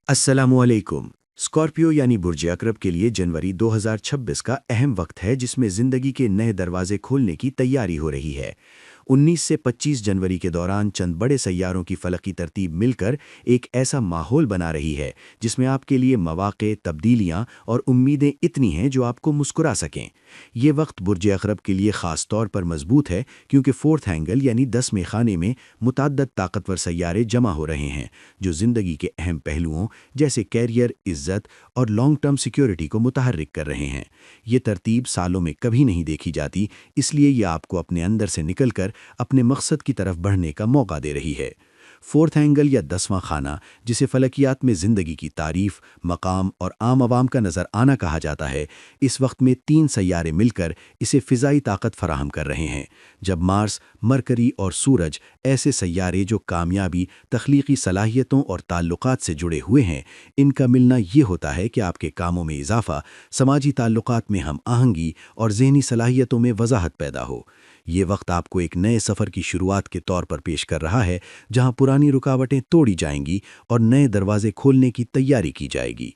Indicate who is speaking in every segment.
Speaker 1: अस्सलामुअलैकुम। स्कॉर्पियो यानी बुर्ज अकरब के लिए जनवरी 2026 का अहम वक्त है जिसमें जिंदगी के नए दरवाजे खोलने की तैयारी हो रही है। 19 से 25 जनवरी के दौरान चंद बड़े सैयारों की फलकी तरतीब मिलकर एक ऐसा माहौल बना रही है जिसमें आपके लिए मौक़े, तब्दीलियां और उम्मीदें इतनी हैं जो आपको मुस्कुरा सकें। ये वक्त बुर्ज अकरब के लिए ख़ास तौर पर मजबूत है क्योंकि फोर्थ एंगल यानी 10वें खाने में मुतअद्दिद ताकतवर सैयारे जमा हो रहे हैं जो ज़िंदगी के अहम पहलुओं जैसे कैरियर, इज्जत और लॉन्ग टर्म सिक्योरिटी को मुतहर्रिक कर रहे हैं। ये तरतीब सालों में कभी नहीं देखी जाती, इसलिए ये आपको अपने अंदर से निकलकर अपने मकसद की तरफ बढ़ने का मौका दे रही है। फोर्थ एंगल या 10वां खाना, जिसे फलकियात में ज़िंदगी की तारीफ, मकाम और आम आवाम का नज़र आना कहा जाता है, इस वक्त में 3 सैयारे मिलकर इसे फ़िज़ाई ताकत फराहम कर रहे हैं। जब मार्स, मरकरी और सूरज, ऐसे सैयारे जो कामयाबी, तख्लीकी सलाहियतों और ताल्लुकात से जुड़े हुए हैं, इनका मिलना ये होता है कि आपके कामों में इजाफा, समाजी ताल्लुकात में हम आहंगी और ज़हनी सलाहियतों में वजाहत पैदा हो। ये वक्त आपको एक नए सफ़र की शुरुआत के तौर पर पेश कर रहा है जहां पुरानी रुकावटें तोड़ी जाएंगी और नए दरवाजे खोलने की तैयारी की जाएगी।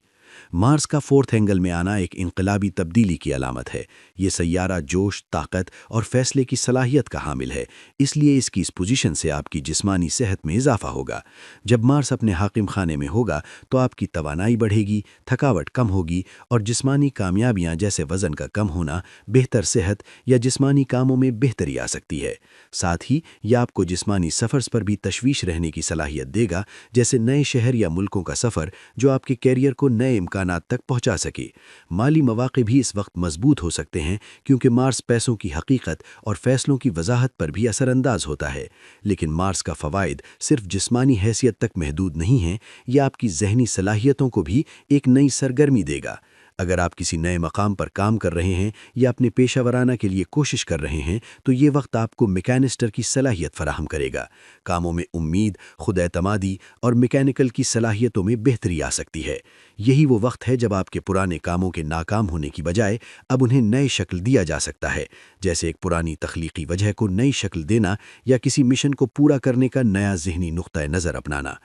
Speaker 1: मार्स का फोर्थ एंगल में आना एक इनकलाबी तब्दीली की अलामत है। ये सैयारा जोश, ताकत और फैसले की सलाहियत का हामिल है, इसलिए इसकी इस पोजीशन से आपकी जिस्मानी सेहत में इजाफा होगा। जब मार्स अपने हाकिम खाने में होगा तो आपकी तवानाई बढ़ेगी, थकावट कम होगी और जिस्मानी कामयाबियां जैसे वज़न का कम होना, बेहतर सेहत या जिस्मानी कामों में बेहतरी आ सकती है। साथ ही यह आपको जिस्मानी सफ़र्स पर भी तशवीश रहने की सलाहियत देगा, जैसे नए शहर या मुल्कों का सफ़र जो आपके कैरियर को नए इम्कानात तक पहुंचा सके। माली मौक़े भी इस वक्त मजबूत हो सकते हैं क्योंकि मार्स पैसों की हकीकत और फैसलों की वजाहत पर भी असरअंदाज होता है। लेकिन मार्स का फ़वाइद सिर्फ जिस्मानी हैसियत तक महदूद नहीं है, यह आपकी ज़हनी सलाहियतों को भी एक नई सरगर्मी देगा। अगर आप किसी नए मकाम पर काम कर रहे हैं या अपने पेशा वराना के लिए कोशिश कर रहे हैं तो ये वक्त आपको मैकेनिस्टर की सलाहियत फराहम करेगा। कामों में उम्मीद, खुद एतमादी और मैकेनिकल की सलाहियतों में बेहतरी आ सकती है। यही वो वक्त है जब आपके पुराने कामों के नाकाम होने की बजाय अब उन्हें नए शक्ल दिया जा सकता है, जैसे एक पुरानी तख्लीकी वजह को नई शक्ल देना या किसी मिशन को पूरा करने का नया ज़हनी नुक्ता नज़र अपनाना।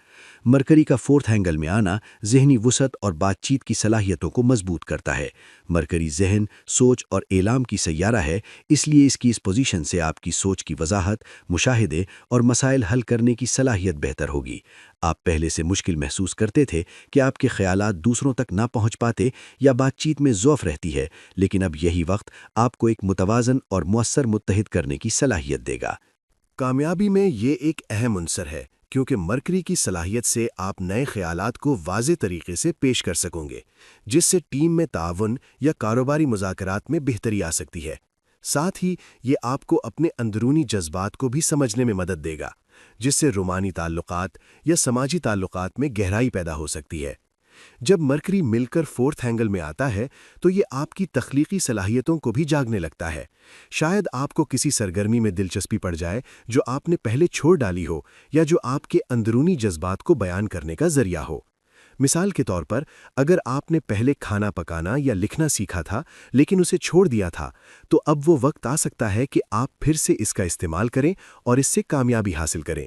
Speaker 1: मरकरी का फोर्थ एंगल में आना ज़हनी वुसअत और बातचीत की सलाहियतों को मजबूत करता है। मरकरी ज़हन, सोच और एलाम की सैयारा है, इसलिए इसकी इस पोजीशन से आपकी सोच की वजाहत, मुशाहिदे और मसाइल हल करने की सलाहियत बेहतर होगी। आप पहले से मुश्किल महसूस करते थे कि आपके ख़यालात दूसरों तक ना पहुँच पाते या बातचीत में ज़ौफ़ रहती है, लेकिन अब यही वक्त आपको एक मुतवाज़न और मुअस्सर मुत्तहिद करने की सलाहियत देगा।
Speaker 2: कामयाबी में ये एक अहम अंसर है क्योंकि मरकरी की सलाहियत से आप नए ख्यालात को वाज़े तरीके से पेश कर सकोगे, जिससे टीम में ताउन या कारोबारी मुज़ाकरात में बेहतरी आ सकती है। साथ ही ये आपको अपने अंदरूनी जज्बात को भी समझने में मदद देगा, जिससे रूमानी ताल्लुकात या समाजी ताल्लुकात में गहराई पैदा हो सकती है। जब मरकरी मिलकर फोर्थ एंगल में आता है तो ये आपकी तख्लीकी सलाहियतों को भी जागने लगता है। शायद आपको किसी सरगर्मी में दिलचस्पी पड़ जाए जो आपने पहले छोड़ डाली हो या जो आपके अंदरूनी जज्बात को बयान करने का जरिया हो। मिसाल के तौर पर, अगर आपने पहले खाना पकाना या लिखना सीखा था लेकिन उसे छोड़ दिया था, तो अब वो वक्त आ सकता है कि आप फिर से इसका इस्तेमाल करें और इससे कामयाबी हासिल करें।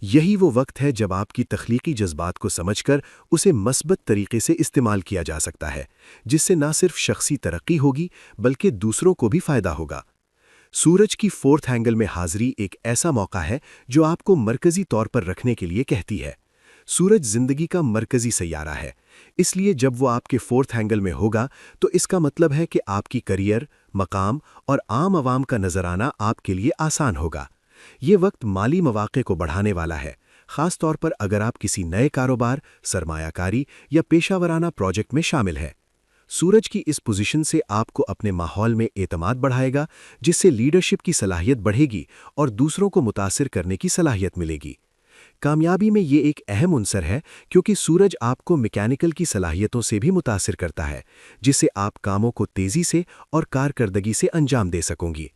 Speaker 2: यही वो वक्त है जब आपकी तख्लीकी जज्बात को समझकर उसे मस्बत तरीके से इस्तेमाल किया जा सकता है, जिससे ना सिर्फ शख्सी तरक्की होगी बल्कि दूसरों को भी फ़ायदा होगा। सूरज की फोर्थ एंगल में हाज़िरी एक ऐसा मौका है जो आपको मरकज़ी तौर पर रखने के लिए कहती है। सूरज ज़िंदगी का मरकज़ी सैयारा है, इसलिए जब वो आपके फोर्थ एंगल में होगा तो इसका मतलब है कि आपकी करियर, मकाम और आम आवाम का नज़राना आपके लिए आसान होगा। ये वक्त माली मौक़े को बढ़ाने वाला है, ख़ास तौर पर अगर आप किसी नए कारोबार, सरमायाकारी या पेशावराना प्रोजेक्ट में शामिल हैं। सूरज की इस पोजीशन से आपको अपने माहौल में एतमाद बढ़ाएगा, जिससे लीडरशिप की सलाहियत बढ़ेगी और दूसरों को मुतासिर करने की सलाहियत मिलेगी। कामयाबी में ये एक अहम अंसर है क्योंकि सूरज आपको मैकेनिकल की सलाहियतों से भी मुतासिर करता है, जिससे आप कामों को तेज़ी से और कारकर्दगी से अंजाम दे सकोगी।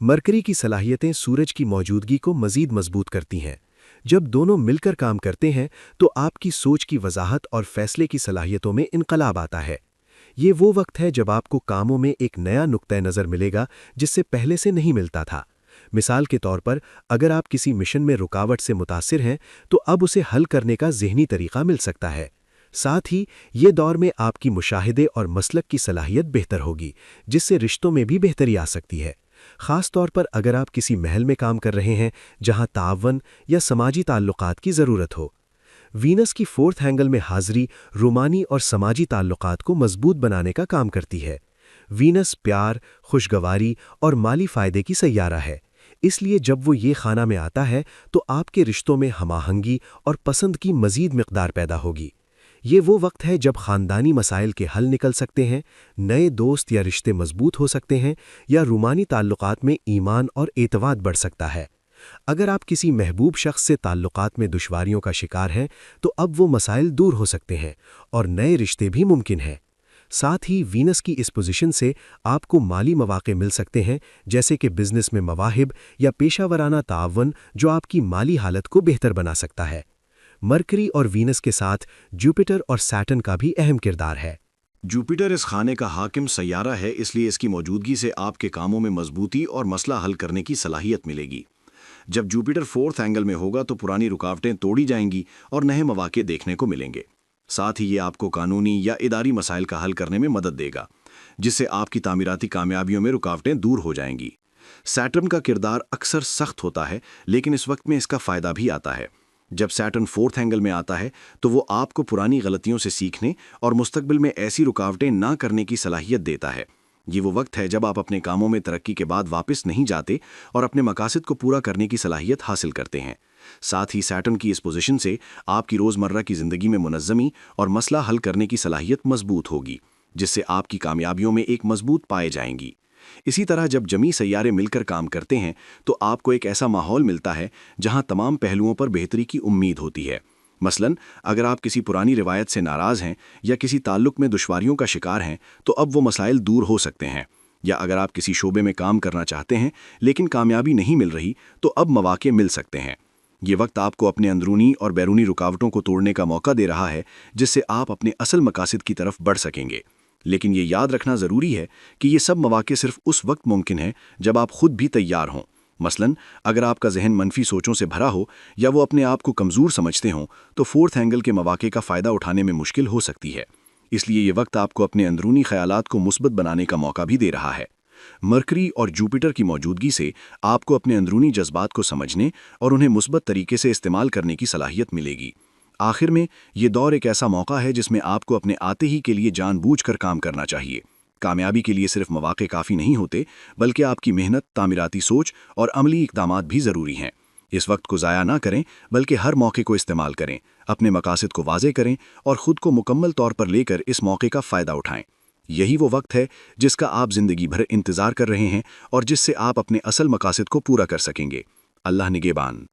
Speaker 2: मरकरी की सलाहियतें सूरज की मौजूदगी को मज़ीद मजबूत करती हैं। जब दोनों मिलकर काम करते हैं तो आपकी सोच की वजाहत और फैसले की सलाहियतों में इनकलाब आता है। ये वो वक्त है जब आपको कामों में एक नया नुक्ता नज़र मिलेगा जिससे पहले से नहीं मिलता था। मिसाल के तौर पर, अगर आप किसी मिशन में रुकावट से मुतासिर हैं तो अब उसे हल करने का ज़हनी तरीका मिल सकता है। ساتھ ہی یہ دور میں آپ کی مشاہدے اور مسلک کی صلاحیت بہتر ہوگی، جس سے رشتوں میں بھی بہتری آ سکتی ہے، خاص طور پر اگر آپ کسی محل میں کام کر رہے ہیں جہاں تعاون یا سماجی تعلقات کی ضرورت ہو۔ وینس کی فورتھ اینگل میں حاضری رومانی اور سماجی تعلقات کو مضبوط بنانے کا کام کرتی ہے۔ وینس پیار، خوشگواری اور مالی فائدے کی سیارہ ہے، اس لیے جب وہ یہ خانہ میں آتا ہے تو آپ کے رشتوں میں ہم آہنگی اور پسند کی مزید مقدار پیدا ہوگی۔ یہ وہ وقت ہے جب خاندانی مسائل کے حل نکل سکتے ہیں، نئے دوست یا رشتے مضبوط ہو سکتے ہیں، یا رومانی تعلقات میں ایمان اور اعتماد بڑھ سکتا ہے۔ اگر آپ کسی محبوب شخص سے تعلقات میں دشواریوں کا شکار ہیں تو اب وہ مسائل دور ہو سکتے ہیں اور نئے رشتے بھی ممکن ہیں۔ ساتھ ہی وینس کی اس پوزیشن سے آپ کو مالی مواقع مل سکتے ہیں، جیسے کہ بزنس میں مواہب یا پیشہ ورانہ تعاون، جو آپ کی مالی حالت کو بہتر بنا سکتا ہے۔ مرکری اور وینس کے ساتھ جوپیٹر اور سیٹرن کا بھی اہم کردار ہے۔
Speaker 1: جوپیٹر اس خانے کا حاکم سیارہ ہے، اس لیے اس کی موجودگی سے آپ کے کاموں میں مضبوطی اور مسئلہ حل کرنے کی صلاحیت ملے گی۔ جب جوپیٹر فورتھ اینگل میں ہوگا تو پرانی رکاوٹیں توڑی جائیں گی اور نئے مواقع دیکھنے کو ملیں گے۔ ساتھ ہی یہ آپ کو قانونی یا اداری مسائل کا حل کرنے میں مدد دے گا، جس سے آپ کی تعمیراتی کامیابیوں میں رکاوٹیں دور ہو جائیں گی۔ سیٹرن کا کردار اکثر سخت ہوتا ہے، لیکن اس وقت میں اس کا فائدہ بھی آتا ہے۔ جب سیٹرن فورتھ اینگل میں آتا ہے تو وہ آپ کو پرانی غلطیوں سے سیکھنے اور مستقبل میں ایسی رکاوٹیں نہ کرنے کی صلاحیت دیتا ہے۔ یہ وہ وقت ہے جب آپ اپنے کاموں میں ترقی کے بعد واپس نہیں جاتے اور اپنے مقاصد کو پورا کرنے کی صلاحیت حاصل کرتے ہیں۔ ساتھ ہی سیٹرن کی اس پوزیشن سے آپ کی روزمرہ کی زندگی میں منظمی اور مسئلہ حل کرنے کی صلاحیت مضبوط ہوگی، جس سے آپ کی کامیابیوں میں ایک مضبوط پائے جائیں گی۔ اسی طرح جب جمی سیارے مل کر کام کرتے ہیں تو آپ کو ایک ایسا ماحول ملتا ہے جہاں تمام پہلوؤں پر بہتری کی امید ہوتی ہے۔ مثلاً اگر آپ کسی پرانی روایت سے ناراض ہیں یا کسی تعلق میں دشواریوں کا شکار ہیں تو اب وہ مسائل دور ہو سکتے ہیں، یا اگر آپ کسی شعبے میں کام کرنا چاہتے ہیں لیکن کامیابی نہیں مل رہی تو اب مواقع مل سکتے ہیں۔ یہ وقت آپ کو اپنے اندرونی اور بیرونی رکاوٹوں کو توڑنے کا موقع دے رہا ہے، جس سے آپ اپنے اصل مقاصد کی طرف بڑھ سکیں گے۔ لیکن یہ یاد رکھنا ضروری ہے کہ یہ سب مواقع صرف اس وقت ممکن ہیں جب آپ خود بھی تیار ہوں۔ مثلاً اگر آپ کا ذہن منفی سوچوں سے بھرا ہو یا وہ اپنے آپ کو کمزور سمجھتے ہوں تو فورتھ اینگل کے مواقع کا فائدہ اٹھانے میں مشکل ہو سکتی ہے۔ اس لیے یہ وقت آپ کو اپنے اندرونی خیالات کو مثبت بنانے کا موقع بھی دے رہا ہے۔ مرکری اور جوپیٹر کی موجودگی سے آپ کو اپنے اندرونی جذبات کو سمجھنے اور انہیں مثبت طریقے سے استعمال کرنے کی صلاحیت ملے گی۔ آخر میں یہ دور ایک ایسا موقع ہے جس میں آپ کو اپنے آتے ہی کے لیے جان بوجھ کر کام کرنا چاہیے۔ کامیابی کے لیے صرف مواقع کافی نہیں ہوتے، بلکہ آپ کی محنت، تعمیراتی سوچ اور عملی اقدامات بھی ضروری ہیں۔ اس وقت کو ضائع نہ کریں، بلکہ ہر موقع کو استعمال کریں، اپنے مقاصد کو واضح کریں اور خود کو مکمل طور پر لے کر اس موقع کا فائدہ اٹھائیں۔ یہی وہ وقت ہے جس کا آپ زندگی بھر انتظار کر رہے ہیں اور جس سے آپ اپنے اصل مقاصد کو پورا کر سکیں گے۔ اللہ نگہبان۔